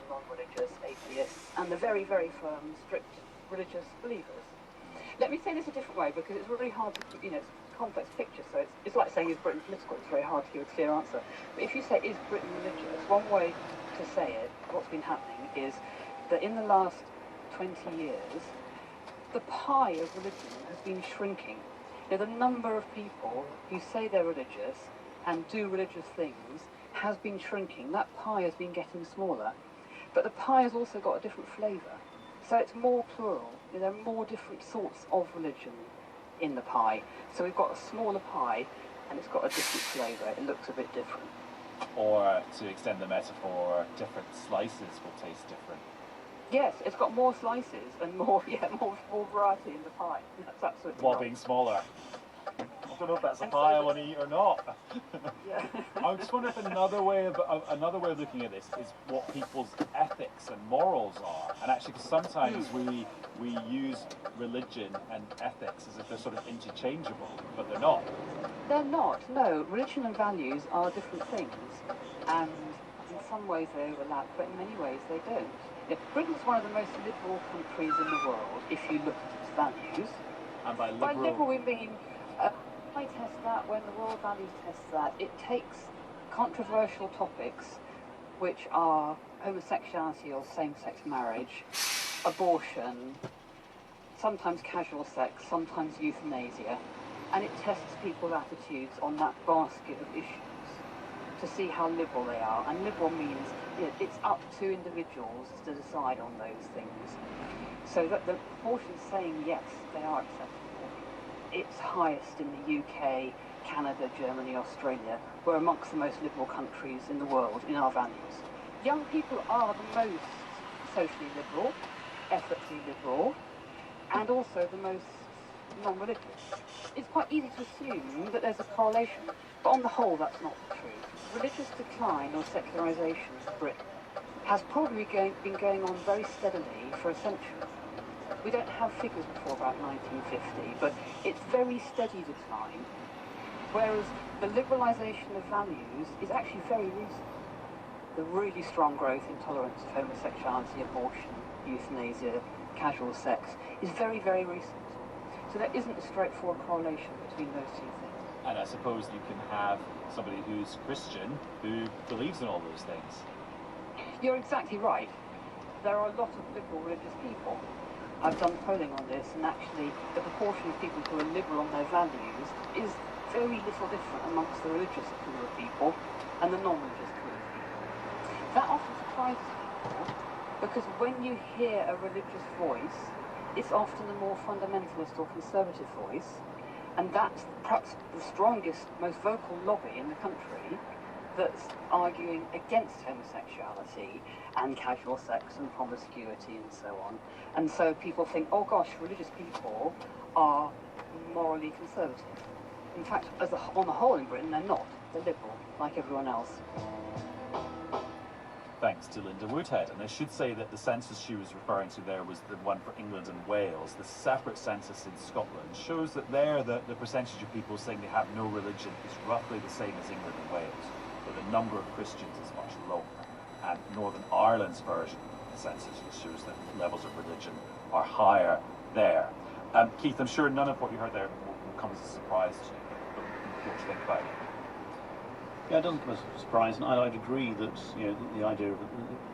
non-religious, atheists, and the very, very firm, strict religious believers. Let me say this a different way, because it's really hard to, it's a complex picture, so it's like saying, is Britain political? It's very hard to give a clear answer. But if you say, is Britain religious, one way to say it, what's been happening, is that in the last 20 years, the pie of religion has been shrinking. The number of people who say they're religious and do religious things has been shrinking. That pie has been getting smaller. But the pie has also got a different flavour. So it's more plural. There are more different sorts of religion in the pie. So we've got a smaller pie and it's got a different flavour. It looks a bit different. Or, to extend the metaphor, different slices will taste different. Yes, it's got more slices and more variety in the pie. That's absolutely While right. being smaller. I don't know if that's a pie I want to eat or not. Yeah. I just wonder if another way of looking at this is what people's ethics and morals are. And actually, because sometimes we use religion and ethics as if they're sort of interchangeable, but they're not. They're not, no. Religion and values are different things. And in some ways they overlap, but in many ways they don't. Britain's one of the most liberal countries in the world, if you look at its values. And by liberal we mean, I test that, when the World Values tests that, it takes controversial topics, which are homosexuality or same-sex marriage, abortion, sometimes casual sex, sometimes euthanasia, and it tests people's attitudes on that basket of issues to see how liberal they are. And liberal means it's up to individuals to decide on those things. So that the proportion saying yes, they are acceptable, it's highest in the UK, Canada, Germany, Australia. We're amongst the most liberal countries in the world in our values. Young people are the most socially liberal, ethically liberal, and also the most non-religious. It's quite easy to assume that there's a correlation, but on the whole that's not the truth. Religious decline or secularisation of Britain has probably been going on very steadily for a century. We don't have figures before about 1950, but it's very steady decline, whereas the liberalisation of values is actually very recent. The really strong growth in tolerance of homosexuality, abortion, euthanasia, casual sex is very, very recent. So there isn't a straightforward correlation between those two things. And I suppose you can have somebody who's Christian who believes in all those things. You're exactly right. There are a lot of liberal religious people. I've done polling on this, and actually the proportion of people who are liberal on their values is very little different amongst the religious pool of people and the non-religious pool of people. That often surprises people, because when you hear a religious voice, it's often a more fundamentalist or conservative voice, and that's perhaps the strongest, most vocal lobby in the country that's arguing against homosexuality and casual sex and promiscuity and so on. And so people think, oh gosh, religious people are morally conservative. In fact, on the whole in Britain, they're not. They're liberal, like everyone else. Thanks to Linda Woodhead. And I should say that the census she was referring to there was the one for England and Wales. The separate census in Scotland shows that there the percentage of people saying they have no religion is roughly the same as England and Wales, but the number of Christians is much lower. And Northern Ireland's version of the census shows that levels of religion are higher there. Keith, I'm sure none of what you heard there will come as a surprise to you, but what do you think about it? Yeah, it doesn't come as a surprise, and I'd agree that the idea of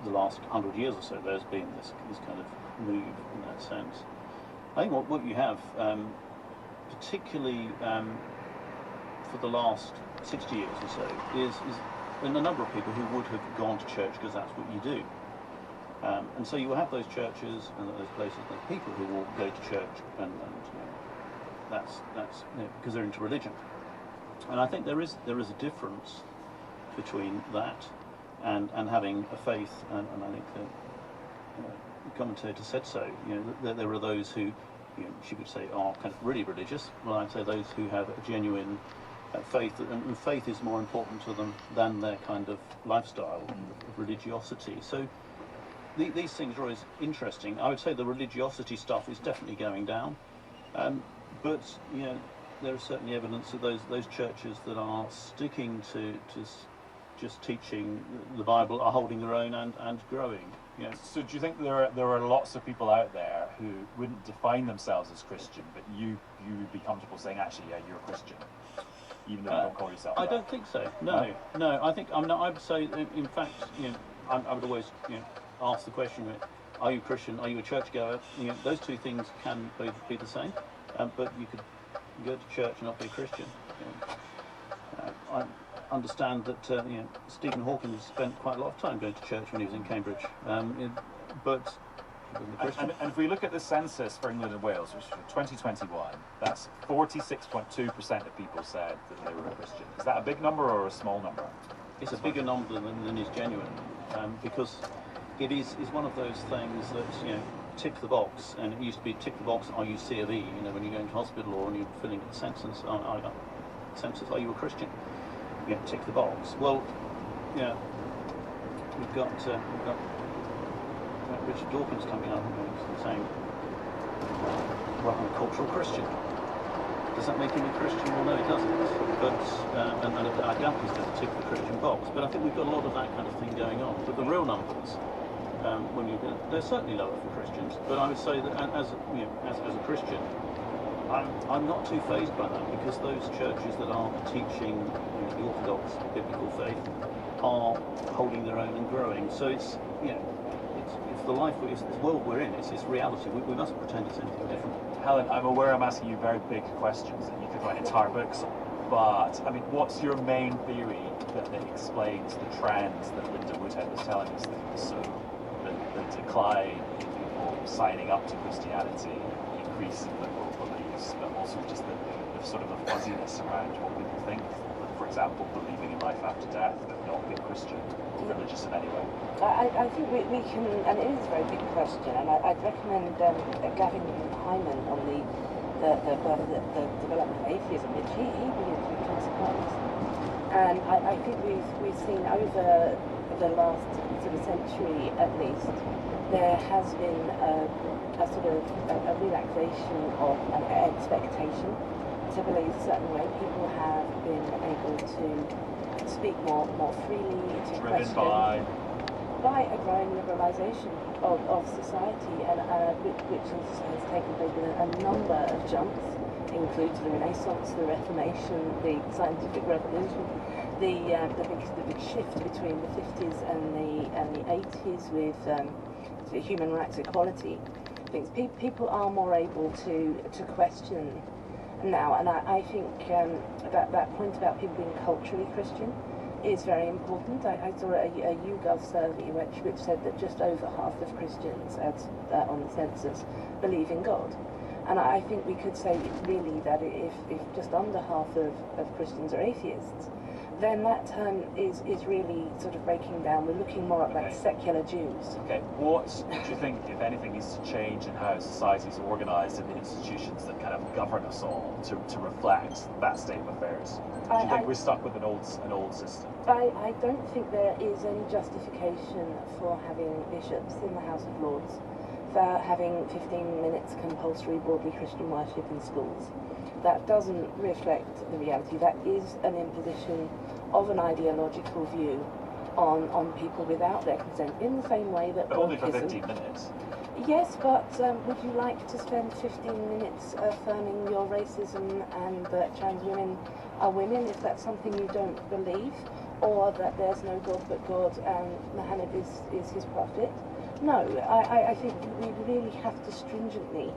the last 100 years or so there's been this kind of move in that sense. I think what you have, particularly for the last 60 years or so, is a number of people who would have gone to church because that's what you do. And so you will have those churches and those places, those people who will go to church, and that's because they're into religion. And I think there is a difference between that and having a faith, and I think the commentator said so. There are those who, she would say, are kind of really religious. Well, I'd say those who have a genuine faith, and faith is more important to them than their kind of lifestyle of religiosity. So these things are always interesting. I would say the religiosity stuff is definitely going down, but there is certainly evidence of those churches that are sticking to just teaching the Bible are holding their own and growing. You know. So do you think there are lots of people out there who wouldn't define themselves as Christian, but you would be comfortable saying, actually, yeah, you're a Christian, even though you don't call yourself I that? don't think so. No. I think I would say, in fact, I would always ask the question: are you Christian? Are you a churchgoer? Those two things can both be the same, but you could go to church and not be a Christian. I understand that Stephen Hawking spent quite a lot of time going to church when he was in Cambridge, but he wasn't a Christian. And if we look at the census for England and Wales, which is for 2021, that's 46.2% of people said that they were a Christian. Is that a big number or a small number? It's a bigger number than is genuine, because it is one of those things that tick the box, and it used to be tick the box. Are you C of E? When you go into hospital or when you're filling in the census, are you a Christian? Tick the box. Well, we've got Richard Dawkins coming up and saying, well, I'm a cultural Christian. Does that make him a Christian? Well, no, it doesn't. But and I doubt he's going to tick the Christian box. But I think we've got a lot of that kind of thing going on. But the real numbers, they're certainly lower for Christians. But I would say that as a Christian, I'm not too fazed by that, because those churches that are teaching the Orthodox biblical faith are holding their own and growing. So it's the life, it's the world we're in. It's reality. We mustn't pretend it's anything different. Helen, I'm aware I'm asking you very big questions that you could write entire books on, but I mean, what's your main theory that explains the trends that Linda Woodhead was telling us? So the decline in people signing up to Christianity, increase in liberal beliefs, but also just the sort of the fuzziness around what people think. For example, believing in life after death, but not being Christian or religious in any way. I think we can, and it is a very big question, and I'd recommend Gavin Hyman on the development of atheism, which he believes we can support. And I think we've seen over the last sort of century at least, there has been a sort of a relaxation of an expectation to believe a certain way. People have been able to speak more freely, to question by a growing liberalisation of society, and which has taken place with a number of jumps, includes the Renaissance, the Reformation, the Scientific Revolution, the big shift between the 50s and the 80s with human rights, equality. Things people are more able to question now, and I think that point about people being culturally Christian is very important. I saw a YouGov survey which said that just over half of Christians on the census believe in God. And I think we could say really that if just under half of Christians are atheists, then that term is really sort of breaking down. We're looking more at like secular Jews. Okay, what do you think, if anything, needs to change in how society is organised and the institutions that kind of govern us all to reflect that state of affairs? Do you think we're stuck with an old system? I don't think there is any justification for having bishops in the House of Lords, for having 15 minutes compulsory broadly Christian worship in schools. That doesn't reflect the reality. That is an imposition of an ideological view on people without their consent, in the same way that... But only for 15 minutes. Yes, but would you like to spend 15 minutes affirming your racism and that trans women are women if that's something you don't believe, or that there's no God but God and Muhammad is his prophet? No, I think we really have to stringently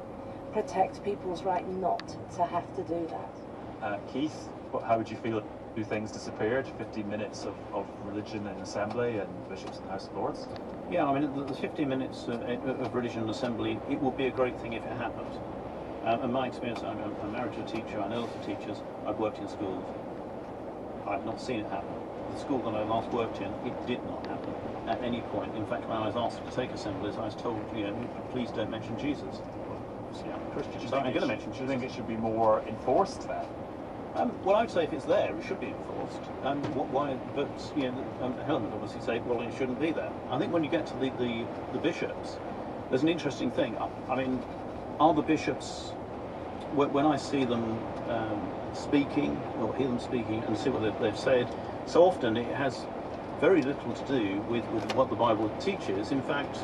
protect people's right not to have to do that. Keith, how would you feel if things disappeared? 15 minutes of religion in assembly and bishops in the House of Lords? Yeah, I mean, the 15 minutes of religion and assembly, it would be a great thing if it happened. In my experience, I'm married to a teacher, I know lots of teachers, I've worked in schools, I've not seen it happen. The school that I last worked in, it did not happen at any point. In fact, when I was asked to take assemblies, I was told, please don't mention Jesus. Yeah, I'm a Christian, so I'm going to mention Jesus. Do you think it should be more enforced then? Well, I would say if it's there, it should be enforced. Why? But Helen would obviously say, well, it shouldn't be there. I think when you get to the bishops, there's an interesting thing. I mean, are the bishops, when I see them speaking, or hear them speaking, and see what they've said, so often it has very little to do with what the Bible teaches. In fact,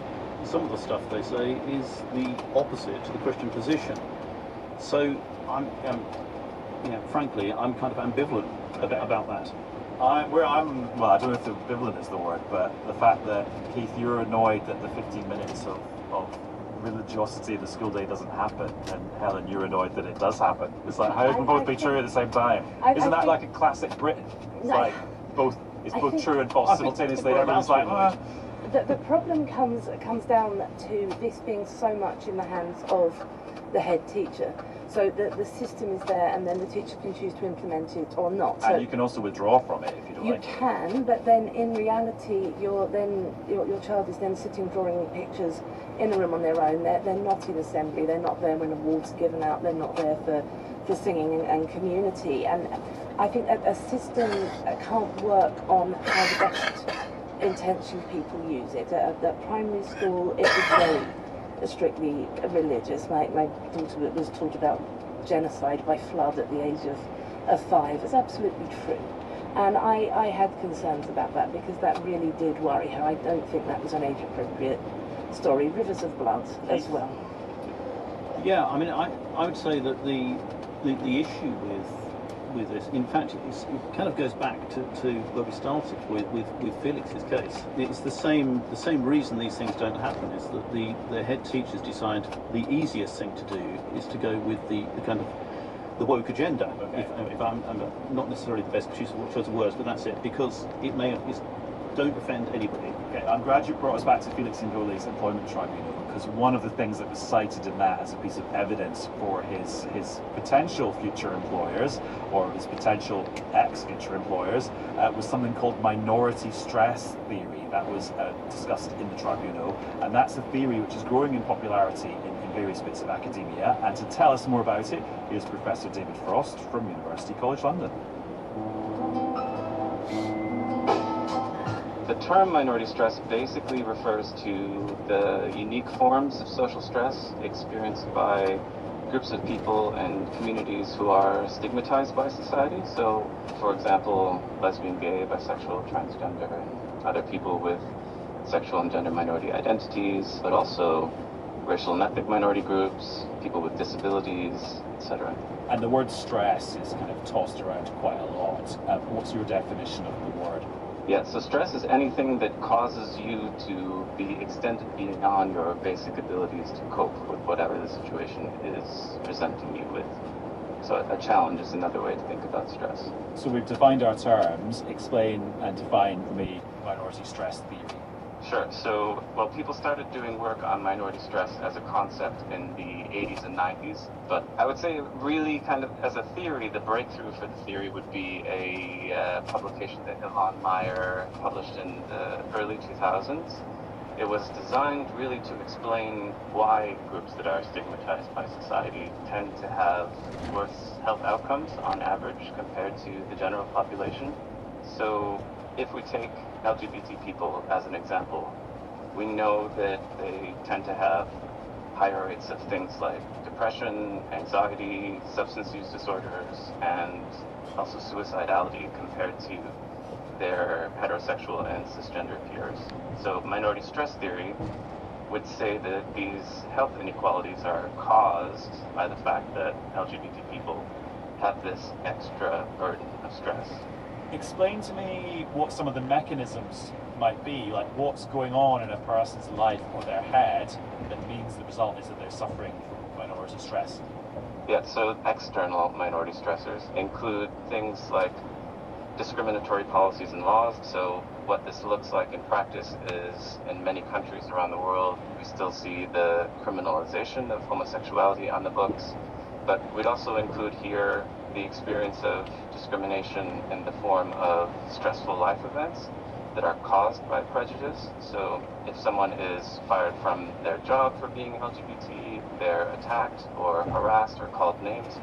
some of the stuff they say is the opposite to the Christian position. So frankly, I'm kind of ambivalent about that. Well, I don't know if ambivalent is the word, but the fact that, Keith, you're annoyed that the 15 minutes of religiosity in the school day doesn't happen, and Helen, you're annoyed that it does happen. It's like, how can both be true at the same time? Isn't that like a classic Britain? It's like both true and false simultaneously, and everyone's like, The problem comes down to this being so much in the hands of the head teacher. So the system is there, and then the teacher can choose to implement it or not. So and you can also withdraw from it if you don't like it. You can, but then in reality, your child is then sitting drawing pictures in a room on their own. They're not in assembly. They're not there when awards are given out. They're not there for singing and community. And I think a system can't work on how the best intentioned people use it. At primary school, it was very strictly religious. My daughter was taught about genocide by flood at the age of 5. It's absolutely true. And I had concerns about that because that really did worry her. I don't think that was an age-appropriate story. Rivers of Blood as well. Yeah, I mean, I would say that the issue with this, in fact, it kind of goes back to where we started with Felix's case. It's the same reason these things don't happen is that the head teachers decide the easiest thing to do is to go with the kind of the woke agenda. Okay. If I'm not necessarily the best choice of words, but that's it, because don't offend anybody. Okay, I'm glad you brought us back to Felix Ngole's employment tribunal, because one of the things that was cited in that as a piece of evidence for his potential future employers, or his potential ex-future employers, was something called minority stress theory that was discussed in the tribunal, and that's a theory which is growing in popularity in various bits of academia. And to tell us more about it, here's Professor David Frost from University College London. The term minority stress basically refers to the unique forms of social stress experienced by groups of people and communities who are stigmatized by society. So, for example, lesbian, gay, bisexual, transgender, and other people with sexual and gender minority identities, but also racial and ethnic minority groups, people with disabilities, etc. And the word stress is kind of tossed around quite a lot. What's your definition of the word? Yeah, so stress is anything that causes you to be extended beyond your basic abilities to cope with whatever the situation is presenting you with. So a challenge is another way to think about stress. So we've defined our terms. Explain and define for me minority stress theory. Sure. So, well, people started doing work on minority stress as a concept in the 80s and 90s, but I would say really kind of as a theory, the breakthrough for the theory would be a publication that Yvonne Meyer published in the early 2000s. It was designed really to explain why groups that are stigmatized by society tend to have worse health outcomes on average compared to the general population. So if we take LGBT people as an example, we know that they tend to have higher rates of things like depression, anxiety, substance use disorders, and also suicidality compared to their heterosexual and cisgender peers. So minority stress theory would say that these health inequalities are caused by the fact that LGBT people have this extra burden of stress. Explain to me what some of the mechanisms might be, like what's going on in a person's life or their head that means the result is that they're suffering from minority stress. Yeah, so external minority stressors include things like discriminatory policies and laws. So what this looks like in practice is in many countries around the world, we still see the criminalization of homosexuality on the books. But we'd also include here the experience of discrimination in the form of stressful life events that are caused by prejudice. So if someone is fired from their job for being LGBT, they're attacked or harassed or called names.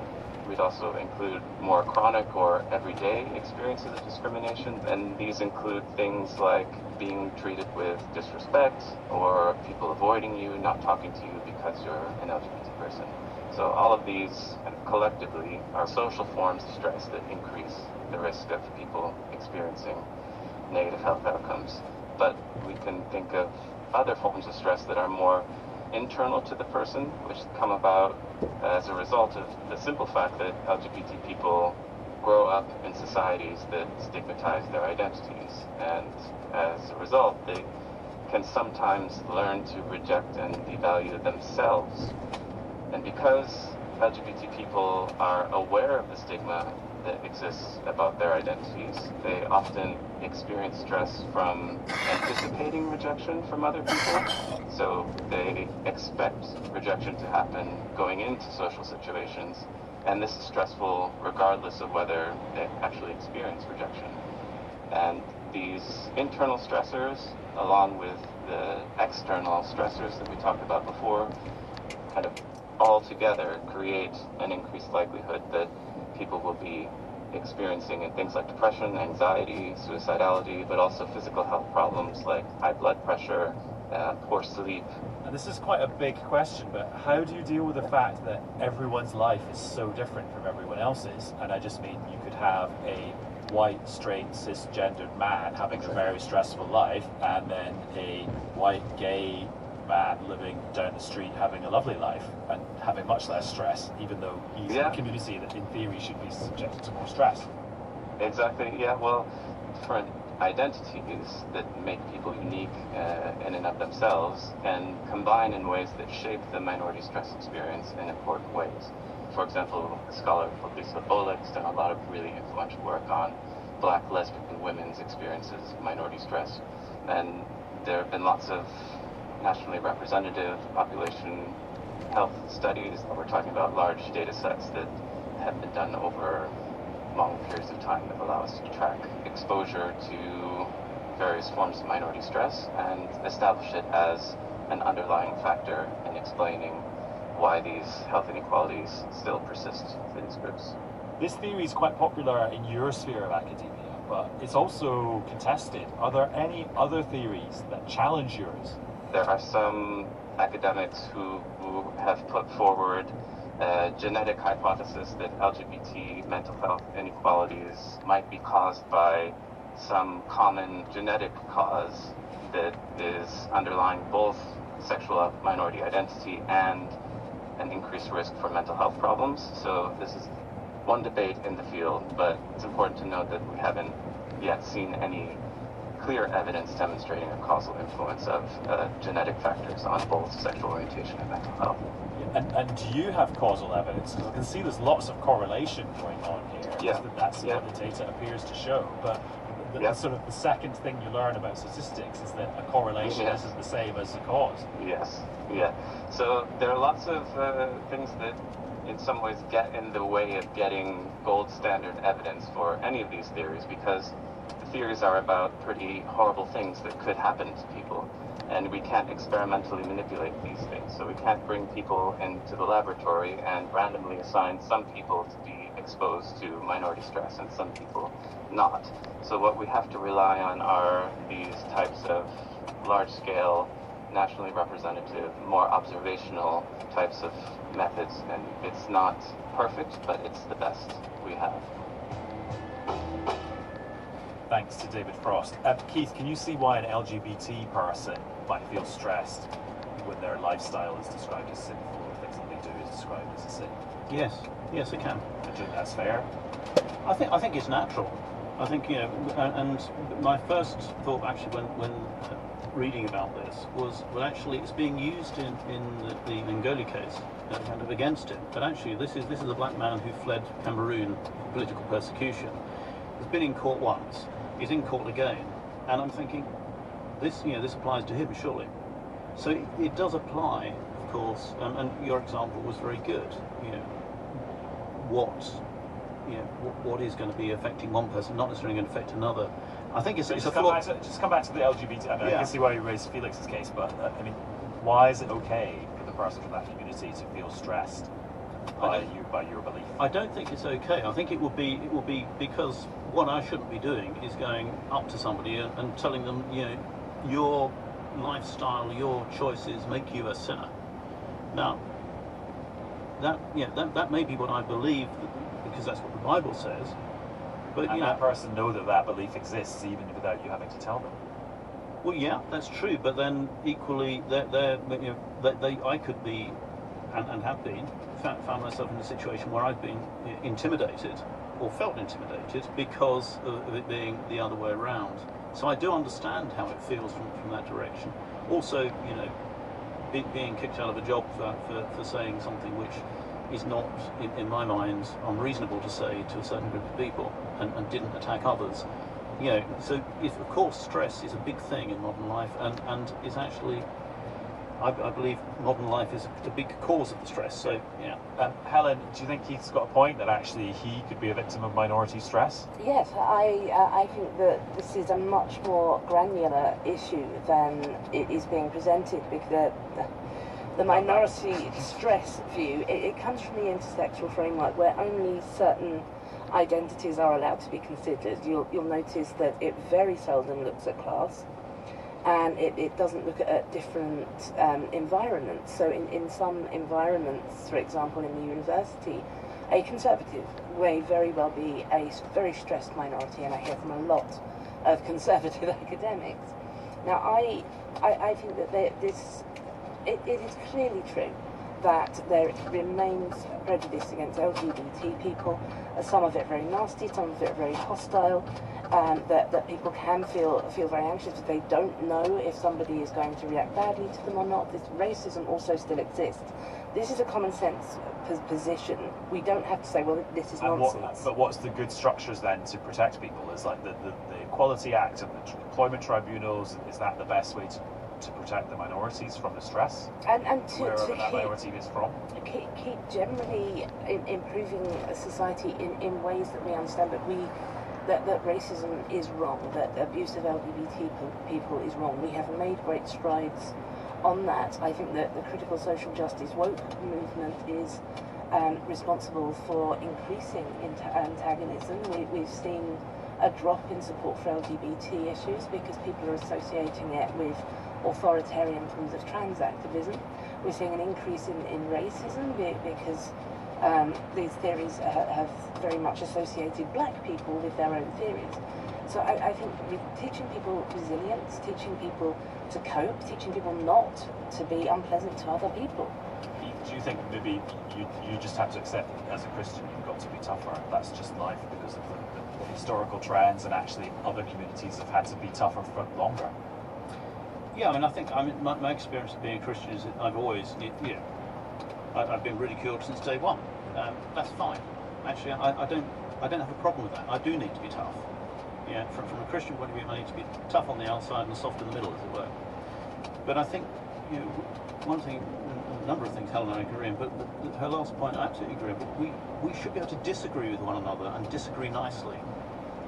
We'd also include more chronic or everyday experiences of discrimination, and these include things like being treated with disrespect or people avoiding you, not talking to you because you're an LGBT person. So all of these collectively are social forms of stress that increase the risk of people experiencing negative health outcomes. But we can think of other forms of stress that are more internal to the person, which come about as a result of the simple fact that LGBT people grow up in societies that stigmatize their identities, and as a result they can sometimes learn to reject and devalue themselves. And because LGBT people are aware of the stigma that exists about their identities, they often experience stress from anticipating rejection from other people. So they expect rejection to happen going into social situations, and this is stressful regardless of whether they actually experience rejection. And these internal stressors, along with the external stressors that we talked about before, kind of all together create an increased likelihood that people will be experiencing in things like depression, anxiety, suicidality, but also physical health problems like high blood pressure, poor sleep. And this is quite a big question, but how do you deal with the fact that everyone's life is so different from everyone else's? And I just mean you could have a white, straight, cisgendered man having a very stressful life, and then a white, gay man living down the street having a lovely life and having much less stress, even though he's in a community that in theory should be subjected to more stress. Exactly, yeah. Well, different identities that make people unique in and of themselves can combine in ways that shape the minority stress experience in important ways. For example, a scholar called Lisa Bolec's done a lot of really influential work on Black lesbian women's experiences of minority stress, and there have been lots of nationally representative population health studies. We're talking about large data sets that have been done over long periods of time that allow us to track exposure to various forms of minority stress and establish it as an underlying factor in explaining why these health inequalities still persist for these groups. This theory is quite popular in your sphere of academia, but it's also contested. Are there any other theories that challenge yours? There are some academics who have put forward a genetic hypothesis that LGBT mental health inequalities might be caused by some common genetic cause that is underlying both sexual minority identity and an increased risk for mental health problems. So this is one debate in the field, but it's important to note that we haven't yet seen any clear evidence demonstrating a causal influence of genetic factors on both sexual orientation and mental health. And do you have causal evidence? Because I can see there's lots of correlation going on here. Yeah. That's what the data appears to show. But the sort of the second thing you learn about statistics is that a correlation isn't the same as a cause. Yes, yeah. So there are lots of things that in some ways get in the way of getting gold standard evidence for any of these theories, because the theories are about pretty horrible things that could happen to people, and we can't experimentally manipulate these things. So we can't bring people into the laboratory and randomly assign some people to be exposed to minority stress and some people not. So what we have to rely on are these types of large-scale, nationally representative, more observational types of methods, and it's not perfect, but it's the best we have. Thanks to David Frost. Keith, can you see why an LGBT person might feel stressed when their lifestyle is described as sinful, or things that they do is described as a sin? Yes, I can. Do you think that's fair? I think it's natural. I think, and my first thought actually when reading about this was, well, actually it's being used in the Ngoli case, kind of against him. But actually this is a black man who fled Cameroon for political persecution. He's been in court once. He's in court again, and I'm thinking, this applies to him surely. So it does apply, of course. And your example was very good. What is going to be affecting one person, not necessarily going to affect another. I think it's a flaw. Just come back to the LGBT. I can see why you raised Felix's case, but why is it okay for the person from that community to feel stressed by your belief? I don't think it's okay. I think it will be because what I shouldn't be doing is going up to somebody and telling them, your lifestyle, your choices make you a sinner. Now, that may be what I believe, because that's what the Bible says. But and you that know, person know that that belief exists even without you having to tell them. well, yeah, that's true. But then equally, I could be, and have been, found myself in a situation where I've been intimidated or felt intimidated because of it being the other way around. So I do understand how it feels from that direction. Also, you know, being kicked out of a job for saying something which is not, in my mind, unreasonable to say to a certain group of people, and didn't attack others. You know, so of course stress is a big thing in modern life, and is actually, I believe modern life is a big cause of the stress. So yeah. Helen, do you think Keith's got a point that actually he could be a victim of minority stress? Yes, I think that this is a much more granular issue than it is being presented, because the minority stress view, it comes from the intersexual framework where only certain identities are allowed to be considered. You'll notice that it very seldom looks at class, and it doesn't look at different environments. So in some environments, for example in the university, a conservative may very well be a very stressed minority, and I hear from a lot of conservative academics. Now I think that it is clearly true that there remains prejudice against LGBT people, some of it very nasty, some of it very hostile, that people can feel very anxious if they don't know if somebody is going to react badly to them or not. This racism also still exists. This is a common sense position. We don't have to say, well, this is nonsense. But what's the good structures then to protect people? Is like the Equality Act and the employment tribunals, is that the best way to protect the minorities from the stress, and wherever to that minority is from? Keep generally improving a society in ways that we understand that racism is wrong, that abuse of LGBT people is wrong. We have made great strides on that. I think that the critical social justice woke movement is responsible for increasing antagonism. We've seen a drop in support for LGBT issues because people are associating it with authoritarian forms of trans activism. We're seeing an increase in racism because these theories have very much associated black people with their own theories. So I think teaching people resilience, teaching people to cope, teaching people not to be unpleasant to other people. Do you think maybe you just have to accept that as a Christian you've got to be tougher? That's just life because of the historical trends, and actually other communities have had to be tougher for longer? Yeah, I mean, my experience of being a Christian is that I've always, I've been ridiculed since day one. That's fine. Actually, I don't have a problem with that. I do need to be tough. Yeah, from a Christian point of view, I need to be tough on the outside and soft in the middle, as it were. But I think, one thing, a number of things Helen and I agree on, but her last point I absolutely agree on. But we should be able to disagree with one another and disagree nicely.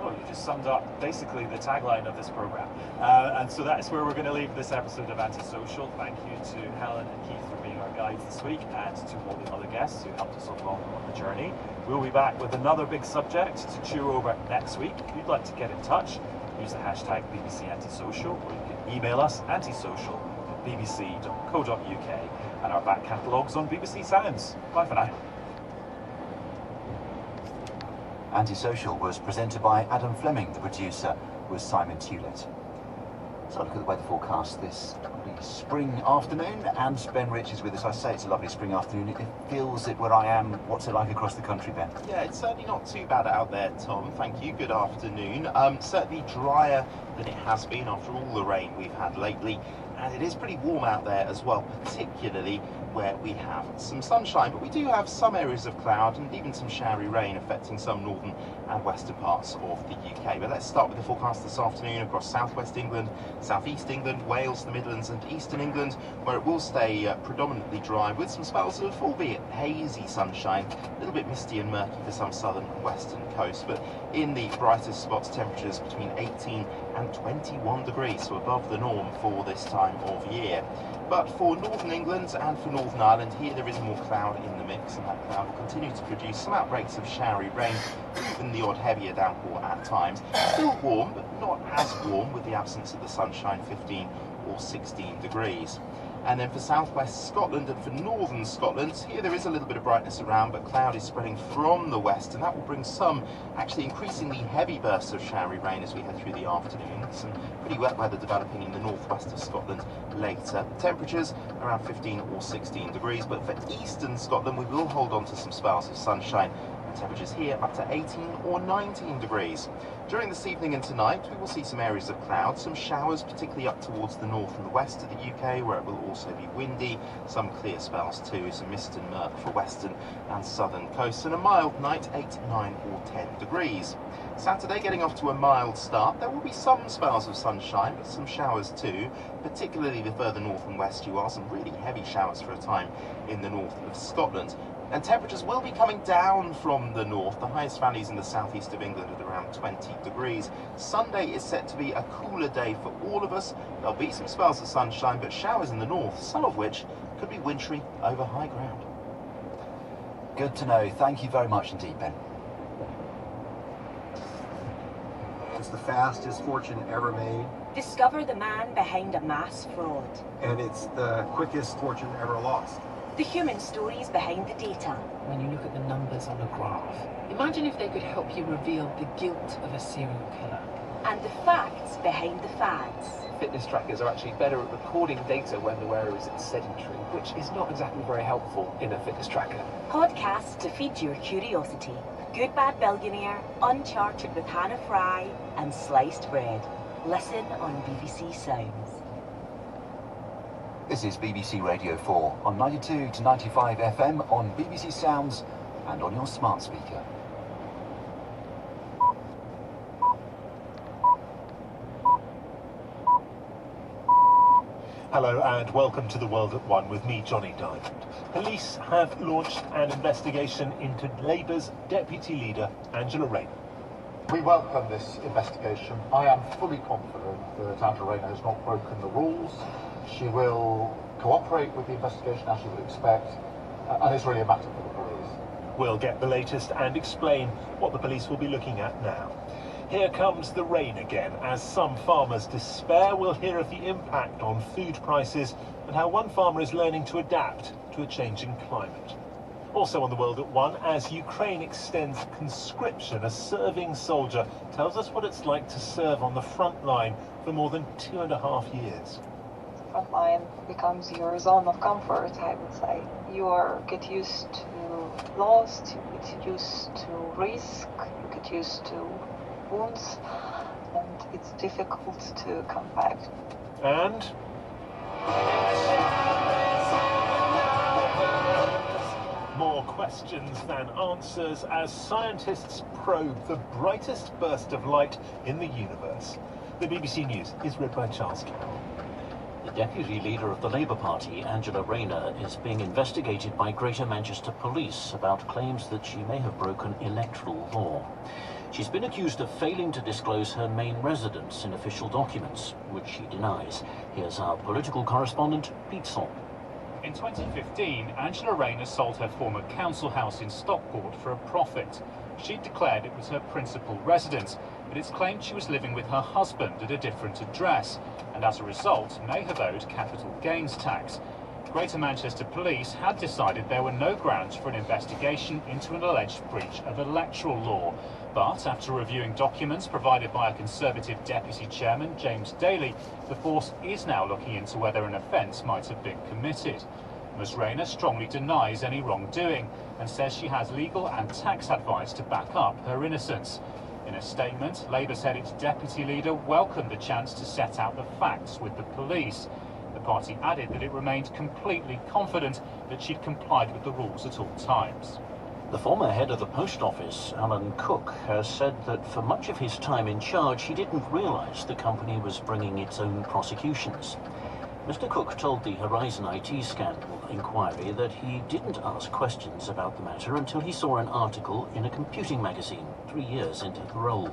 Oh, you just summed up basically the tagline of this program. And so that's where we're going to leave this episode of Antisocial. Thank you to Helen and Keith for being our guides this week, and to all the other guests who helped us along on the journey. We'll be back with another big subject to chew over next week. If you'd like to get in touch, use the hashtag BBC Antisocial, or you can email us antisocial@bbc.co.uk, and our back catalogues on BBC Sounds. Bye for now. Antisocial was presented by Adam Fleming. The producer was Simon Tulett. So look at the weather forecast this lovely spring afternoon, and Ben Rich is with us. I say it's a lovely spring afternoon. It feels it where I am. What's it like across the country, Ben? Yeah, it's certainly not too bad out there, Tom. Thank you. Good afternoon. Certainly drier than it has been after all the rain we've had lately, and it is pretty warm out there as well, particularly where we have some sunshine, but we do have some areas of cloud and even some showery rain affecting some northern and western parts of the UK. But let's start with the forecast this afternoon across southwest England, southeast England, Wales, the Midlands and eastern England, where it will stay predominantly dry with some spells of albeit hazy sunshine, a little bit misty and murky for some southern and western coasts, but in the brightest spots temperatures between 18 and 21 degrees, so above the norm for this time of year. But for northern England and for Northern Ireland, here there is more cloud in the mix, and that cloud will continue to produce some outbreaks of showery rain, even the odd heavier downpour at times. Still warm, but not as warm with the absence of the sunshine, 15 or 16 degrees. And then for southwest Scotland and for northern Scotland, here there is a little bit of brightness around, but cloud is spreading from the west, and that will bring some actually increasingly heavy bursts of showery rain as we head through the afternoon. Some pretty wet weather developing in the northwest of Scotland later. Temperatures around 15 or 16 degrees, but for eastern Scotland we will hold on to some spells of sunshine. Temperatures here up to 18 or 19 degrees. During this evening and tonight we will see some areas of cloud, some showers particularly up towards the north and the west of the UK, where it will also be windy, some clear spells too, some mist and murk for western and southern coasts, and a mild night, 8, 9 or 10 degrees. Saturday getting off to a mild start. There will be some spells of sunshine, but some showers too, particularly the further north and west you are, some really heavy showers for a time in the north of Scotland. And temperatures will be coming down from the north, the highest valleys in the southeast of England at around 20 degrees. Sunday is set to be a cooler day for all of us. There'll be some spells of sunshine, but showers in the north, some of which could be wintry over high ground. Good to know. Thank you very much indeed, Ben. It's the fastest fortune ever made. Discover the man behind a mass fraud. And it's the quickest fortune ever lost. The human stories behind the data. When you look at the numbers on a graph, imagine if they could help you reveal the guilt of a serial killer. And the facts behind the fads. Fitness trackers are actually better at recording data when the wearer is sedentary, which is not exactly very helpful in a fitness tracker. Podcasts to feed your curiosity. Good Bad Billionaire, Uncharted with Hannah Fry, and Sliced Bread. Listen on BBC Sounds. This is BBC Radio 4 on 92 to 95 FM on BBC Sounds and on your smart speaker. Hello and welcome to The World at One with me, Johnny Diamond. Police have launched an investigation into Labour's Deputy Leader, Angela Rayner. We welcome this investigation. I am fully confident that Angela Rayner has not broken the rules. She will cooperate with the investigation as you would expect, and it's really a matter for the police. We'll get the latest and explain what the police will be looking at now. Here comes the rain again. As some farmers despair, we'll hear of the impact on food prices and how one farmer is learning to adapt to a changing climate. Also on The World at One, as Ukraine extends conscription, a serving soldier tells us what it's like to serve on the front line for more than 2.5 years. Front line becomes your zone of comfort, I would say. You get used to loss, you get used to risk, you get used to wounds, and it's difficult to come back. And more questions than answers as scientists probe the brightest burst of light in the universe. The BBC News is read by Charles Carroll. The Deputy Leader of the Labour Party, Angela Rayner, is being investigated by Greater Manchester Police about claims that she may have broken electoral law. She's been accused of failing to disclose her main residence in official documents, which she denies. Here's our political correspondent, Pete Saul. In 2015, Angela Rayner sold her former council house in Stockport for a profit. She declared it was her principal residence, but it's claimed she was living with her husband at a different address, and as a result may have owed capital gains tax. Greater Manchester Police had decided there were no grounds for an investigation into an alleged breach of electoral law. But after reviewing documents provided by a Conservative Deputy Chairman, James Daly, the force is now looking into whether an offence might have been committed. Ms Rayner strongly denies any wrongdoing and says she has legal and tax advice to back up her innocence. In a statement, Labour said its deputy leader welcomed the chance to set out the facts with the police. The party added that it remained completely confident that she'd complied with the rules at all times. The former head of the Post Office, Alan Cook, has said that for much of his time in charge, he didn't realise the company was bringing its own prosecutions. Mr. Cook told the Horizon IT scandal inquiry that he didn't ask questions about the matter until he saw an article in a computing magazine 3 years into the role.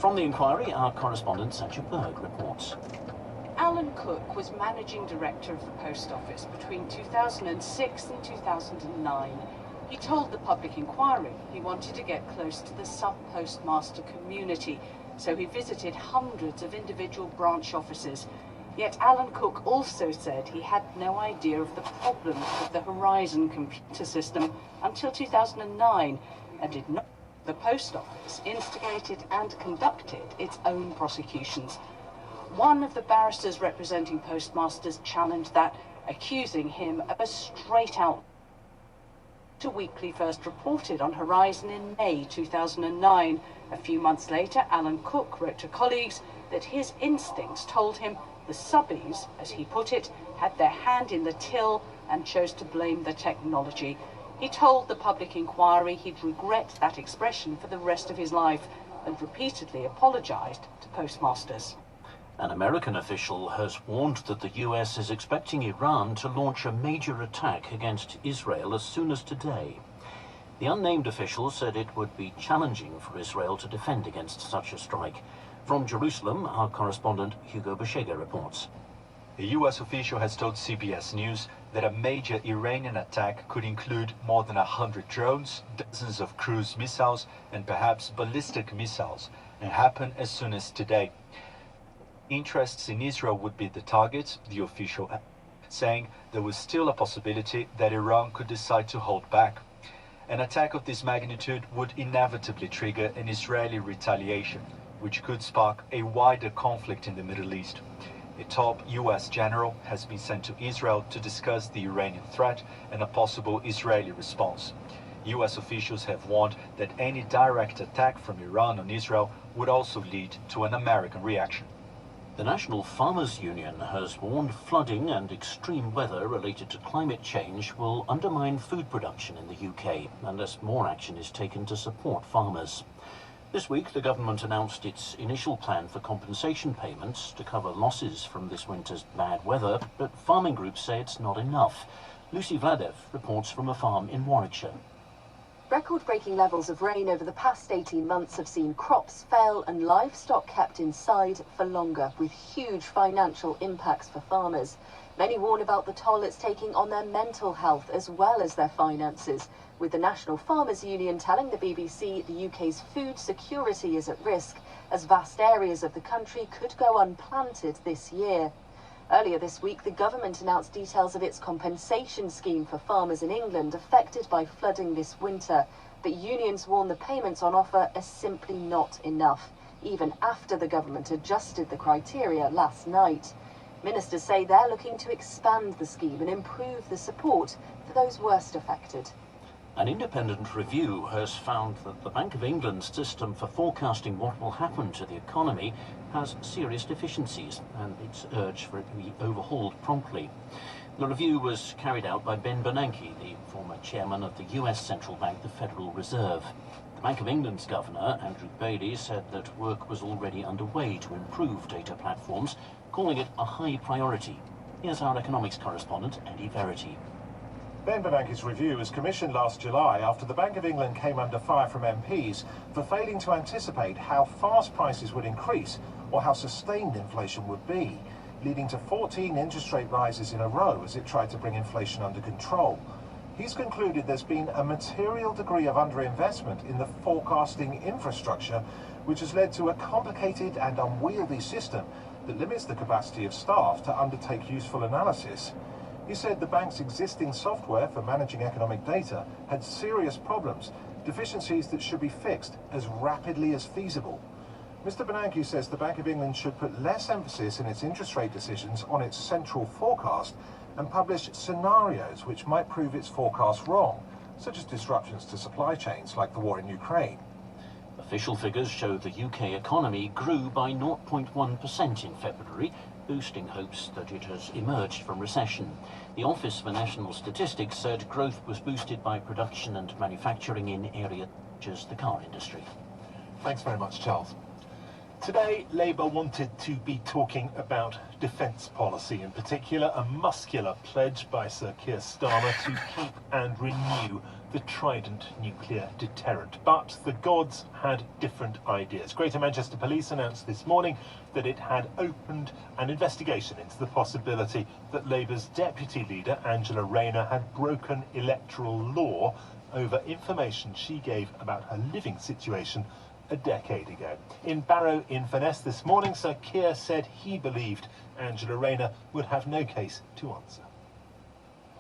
From the inquiry, our correspondent Satya Berg reports. Alan Cook was managing director of the Post Office between 2006 and 2009. He told the public inquiry he wanted to get close to the sub-postmaster community, so he visited hundreds of individual branch offices. Yet Alan Cook also said he had no idea of the problems with the Horizon computer system until 2009 and did not. The Post Office instigated and conducted its own prosecutions. One of the barristers representing postmasters challenged that, accusing him of a straight-out. The Weekly first reported on Horizon in May 2009. A few months later, Alan Cook wrote to colleagues that his instincts told him the subbies, as he put it, had their hand in the till and chose to blame the technology. He told the Public Inquiry he'd regret that expression for the rest of his life and repeatedly apologised to postmasters. An American official has warned that the US is expecting Iran to launch a major attack against Israel as soon as today. The unnamed official said it would be challenging for Israel to defend against such a strike. From Jerusalem, our correspondent Hugo Beshega reports. A US official has told CBS News that a major Iranian attack could include more than 100 drones, dozens of cruise missiles, and perhaps ballistic missiles, and happen as soon as today. Interests in Israel would be the target, the official added, saying there was still a possibility that Iran could decide to hold back. An attack of this magnitude would inevitably trigger an Israeli retaliation, which could spark a wider conflict in the Middle East. A top US general has been sent to Israel to discuss the Iranian threat and a possible Israeli response. US officials have warned that any direct attack from Iran on Israel would also lead to an American reaction. The National Farmers Union has warned flooding and extreme weather related to climate change will undermine food production in the UK unless more action is taken to support farmers. This week, the government announced its initial plan for compensation payments to cover losses from this winter's bad weather, but farming groups say it's not enough. Lucy Vladev reports from a farm in Warwickshire. Record-breaking levels of rain over the past 18 months have seen crops fail and livestock kept inside for longer, with huge financial impacts for farmers. Many warn about the toll it's taking on their mental health as well as their finances, with the National Farmers Union telling the BBC the UK's food security is at risk, as vast areas of the country could go unplanted this year. Earlier this week, the government announced details of its compensation scheme for farmers in England affected by flooding this winter, but unions warn the payments on offer are simply not enough, even after the government adjusted the criteria last night. Ministers say they're looking to expand the scheme and improve the support for those worst affected. An independent review has found that the Bank of England's system for forecasting what will happen to the economy has serious deficiencies, and it's urged for it to be overhauled promptly. The review was carried out by Ben Bernanke, the former chairman of the US Central Bank, the Federal Reserve. The Bank of England's governor, Andrew Bailey, said that work was already underway to improve data platforms, calling it a high priority. Here's our economics correspondent, Andy Verity. Ben Bernanke's review was commissioned last July after the Bank of England came under fire from MPs for failing to anticipate how fast prices would increase or how sustained inflation would be, leading to 14 interest rate rises in a row as it tried to bring inflation under control. He's concluded there's been a material degree of underinvestment in the forecasting infrastructure, which has led to a complicated and unwieldy system that limits the capacity of staff to undertake useful analysis. He said the bank's existing software for managing economic data had serious problems, deficiencies that should be fixed as rapidly as feasible. Mr. Bernanke says the Bank of England should put less emphasis in its interest rate decisions on its central forecast and publish scenarios which might prove its forecast wrong, such as disruptions to supply chains like the war in Ukraine. Official figures show the UK economy grew by 0.1% in February, boosting hopes that it has emerged from recession. The Office for National Statistics said growth was boosted by production and manufacturing in areas such as the car industry. Thanks very much, Charles. Today, Labour wanted to be talking about defence policy, in particular a muscular pledge by Sir Keir Starmer to keep and renew the Trident nuclear deterrent. But the gods had different ideas. Greater Manchester Police announced this morning that it had opened an investigation into the possibility that Labour's deputy leader, Angela Rayner, had broken electoral law over information she gave about her living situation a decade ago. In Barrow-in-Furness this morning, Sir Keir said he believed Angela Rayner would have no case to answer.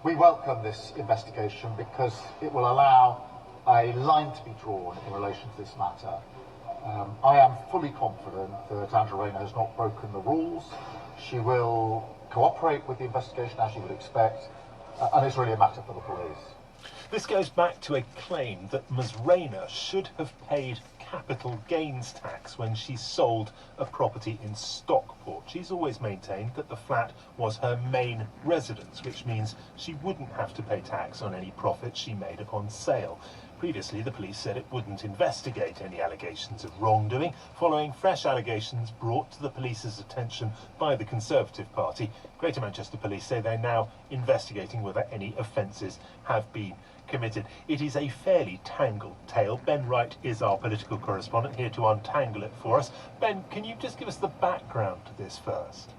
We welcome this investigation because it will allow a line to be drawn in relation to this matter. I am fully confident that Angela Rayner has not broken the rules. She will cooperate with the investigation as you would expect, and it's really a matter for the police. This goes back to a claim that Ms Rayner should have paid capital gains tax when she sold a property in Stockport. She's always maintained that the flat was her main residence, which means she wouldn't have to pay tax on any profit she made upon sale. Previously, the police said it wouldn't investigate any allegations of wrongdoing, following fresh allegations brought to the police's attention by the Conservative Party. Greater Manchester Police say they're now investigating whether any offences have been committed. It is a fairly tangled tale. Ben Wright is our political correspondent, here to untangle it for us. Ben, can you just give us the background to this first?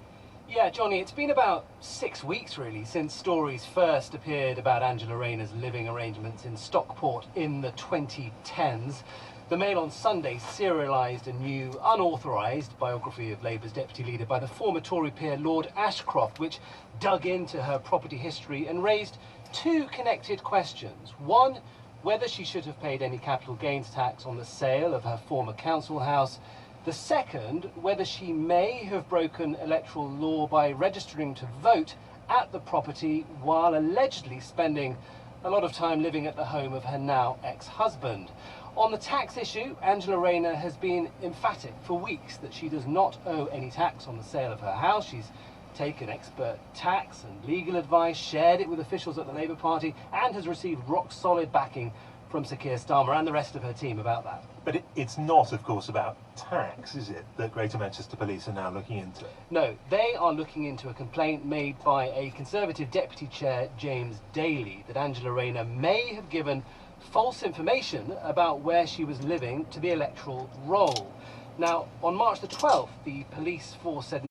Yeah, Johnny, it's been about 6 weeks, really, since stories first appeared about Angela Rayner's living arrangements in Stockport in the 2010s. The Mail on Sunday serialised a new, unauthorised biography of Labour's deputy leader by the former Tory peer Lord Ashcroft, which dug into her property history and raised two connected questions. One, whether she should have paid any capital gains tax on the sale of her former council house. The second, whether she may have broken electoral law by registering to vote at the property while allegedly spending a lot of time living at the home of her now ex-husband. On the tax issue, Angela Rayner has been emphatic for weeks that she does not owe any tax on the sale of her house. She's taken expert tax and legal advice, shared it with officials at the Labour Party, and has received rock-solid backing from Sir Keir Starmer and the rest of her team about that. But it's not, of course, about tax, is it, that Greater Manchester Police are now looking into? No, they are looking into a complaint made by a Conservative Deputy Chair, James Daly, that Angela Rayner may have given false information about where she was living to the electoral roll. Now, on March the 12th, the police force said